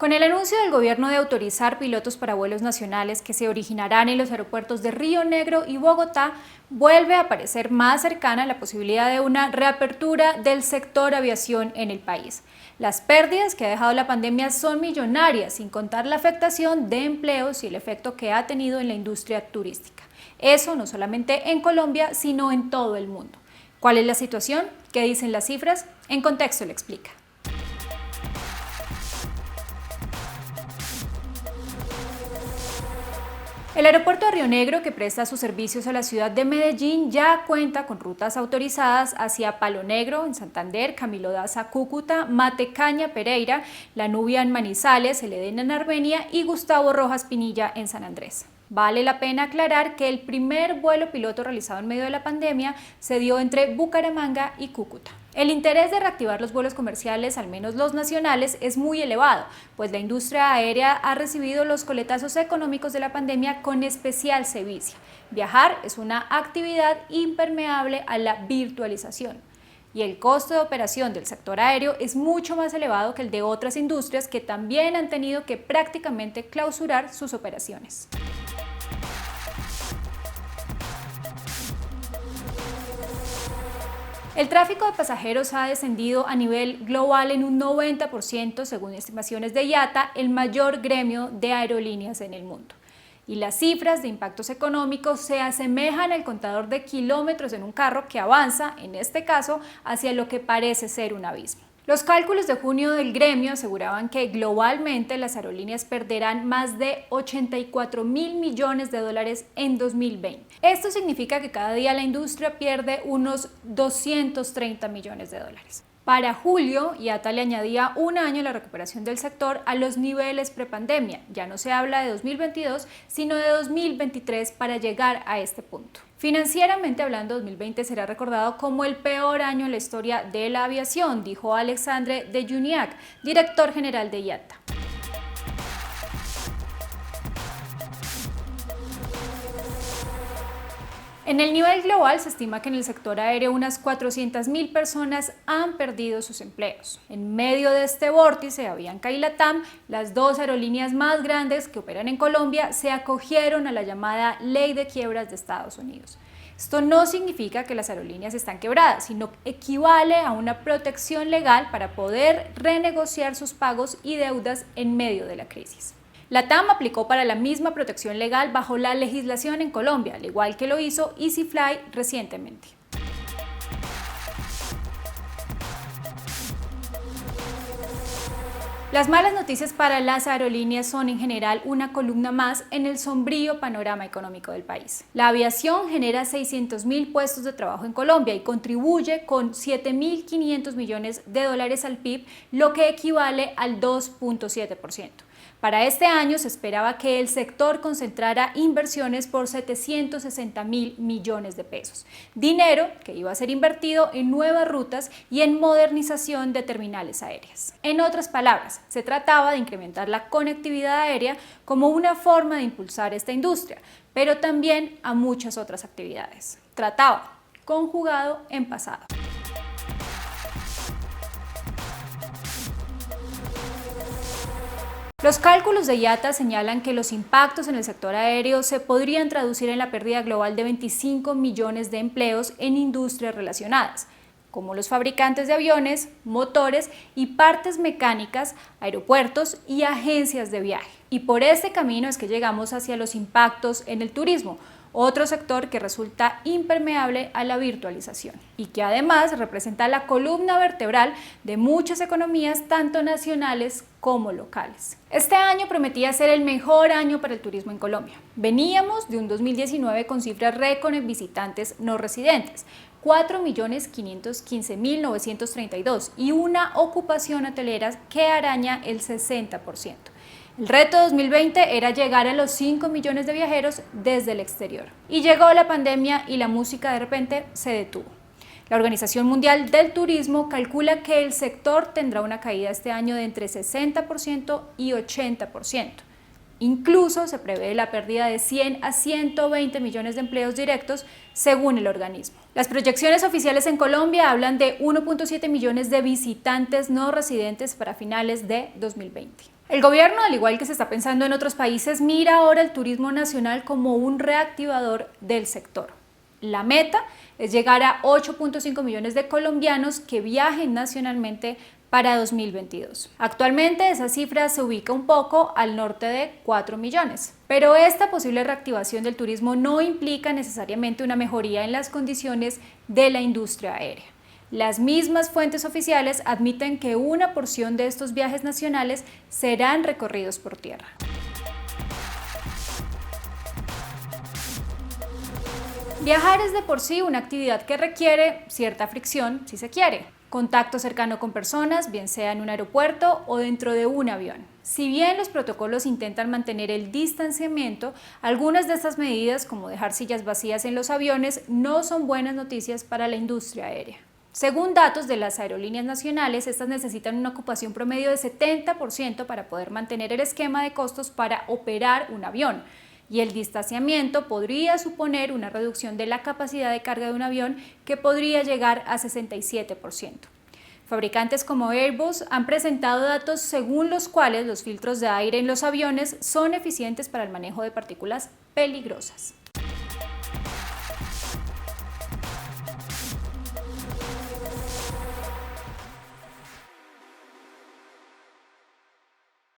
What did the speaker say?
Con el anuncio del gobierno de autorizar pilotos para vuelos nacionales que se originarán en los aeropuertos de Río Negro y Bogotá, vuelve a parecer más cercana la posibilidad de una reapertura del sector aviación en el país. Las pérdidas que ha dejado la pandemia son millonarias, sin contar la afectación de empleos y el efecto que ha tenido en la industria turística. Eso no solamente en Colombia, sino en todo el mundo. ¿Cuál es la situación? ¿Qué dicen las cifras? En Contexto le explica. El aeropuerto de Río Negro, que presta sus servicios a la ciudad de Medellín, ya cuenta con rutas autorizadas hacia Palo Negro, en Santander, Camilo Daza, Cúcuta, Matecaña, Pereira, La Nubia en Manizales, El Edén en Armenia y Gustavo Rojas Pinilla en San Andrés. Vale la pena aclarar que el primer vuelo piloto realizado en medio de la pandemia se dio entre Bucaramanga y Cúcuta. El interés de reactivar los vuelos comerciales, al menos los nacionales, es muy elevado, pues la industria aérea ha recibido los coletazos económicos de la pandemia con especial sevicia. Viajar es una actividad impermeable a la virtualización. Y el costo de operación del sector aéreo es mucho más elevado que el de otras industrias que también han tenido que prácticamente clausurar sus operaciones. El tráfico de pasajeros ha descendido a nivel global en un 90% según estimaciones de IATA, el mayor gremio de aerolíneas en el mundo. Y las cifras de impactos económicos se asemejan al contador de kilómetros en un carro que avanza, en este caso, hacia lo que parece ser un abismo. Los cálculos de junio del gremio aseguraban que globalmente las aerolíneas perderán más de 84.000 millones de dólares en 2020. Esto significa que cada día la industria pierde unos 230 millones de dólares. Para julio, IATA le añadía un año la recuperación del sector a los niveles prepandemia. Ya no se habla de 2022, sino de 2023 para llegar a este punto. Financieramente hablando, 2020 será recordado como el peor año en la historia de la aviación, dijo Alexandre de Juniac, director general de IATA. En el nivel global se estima que en el sector aéreo unas 400.000 personas han perdido sus empleos. En medio de este vórtice, Avianca y LATAM, las dos aerolíneas más grandes que operan en Colombia, se acogieron a la llamada Ley de Quiebras de Estados Unidos. Esto no significa que las aerolíneas están quebradas, sino que equivale a una protección legal para poder renegociar sus pagos y deudas en medio de la crisis. LATAM aplicó para la misma protección legal bajo la legislación en Colombia, al igual que lo hizo EasyFly recientemente. Las malas noticias para las aerolíneas son en general una columna más en el sombrío panorama económico del país. La aviación genera 600.000 puestos de trabajo en Colombia y contribuye con 7.500 millones de dólares al PIB, lo que equivale al 2.7%. Para este año se esperaba que el sector concentrara inversiones por 760.000 millones de pesos, dinero que iba a ser invertido en nuevas rutas y en modernización de terminales aéreas. En otras palabras, se trataba de incrementar la conectividad aérea como una forma de impulsar esta industria, pero también a muchas otras actividades. Trataba, conjugado en pasado. Los cálculos de IATA señalan que los impactos en el sector aéreo se podrían traducir en la pérdida global de 25 millones de empleos en industrias relacionadas, como los fabricantes de aviones, motores y partes mecánicas, aeropuertos y agencias de viaje. Y por este camino es que llegamos hacia los impactos en el turismo, otro sector que resulta impermeable a la virtualización y que además representa la columna vertebral de muchas economías tanto nacionales como locales. Este año prometía ser el mejor año para el turismo en Colombia. Veníamos de un 2019 con cifras récord en visitantes no residentes, 4.515.932 y una ocupación hotelera que araña el 60%. El reto 2020 era llegar a los 5 millones de viajeros desde el exterior. Y llegó la pandemia y la música de repente se detuvo. La Organización Mundial del Turismo calcula que el sector tendrá una caída este año de entre 60% y 80%. Incluso se prevé la pérdida de 100 a 120 millones de empleos directos según el organismo. Las proyecciones oficiales en Colombia hablan de 1.7 millones de visitantes no residentes para finales de 2020. El gobierno, al igual que se está pensando en otros países, mira ahora el turismo nacional como un reactivador del sector. La meta es llegar a 8.5 millones de colombianos que viajen nacionalmente para 2022. Actualmente esa cifra se ubica un poco al norte de 4 millones. Pero esta posible reactivación del turismo no implica necesariamente una mejoría en las condiciones de la industria aérea. Las mismas fuentes oficiales admiten que una porción de estos viajes nacionales serán recorridos por tierra. Viajar es de por sí una actividad que requiere cierta fricción, si se quiere. Contacto cercano con personas, bien sea en un aeropuerto o dentro de un avión. Si bien los protocolos intentan mantener el distanciamiento, algunas de estas medidas, como dejar sillas vacías en los aviones, no son buenas noticias para la industria aérea. Según datos de las aerolíneas nacionales, estas necesitan una ocupación promedio de 70% para poder mantener el esquema de costos para operar un avión. Y el distanciamiento podría suponer una reducción de la capacidad de carga de un avión que podría llegar a 67%. Fabricantes como Airbus han presentado datos según los cuales los filtros de aire en los aviones son eficientes para el manejo de partículas peligrosas.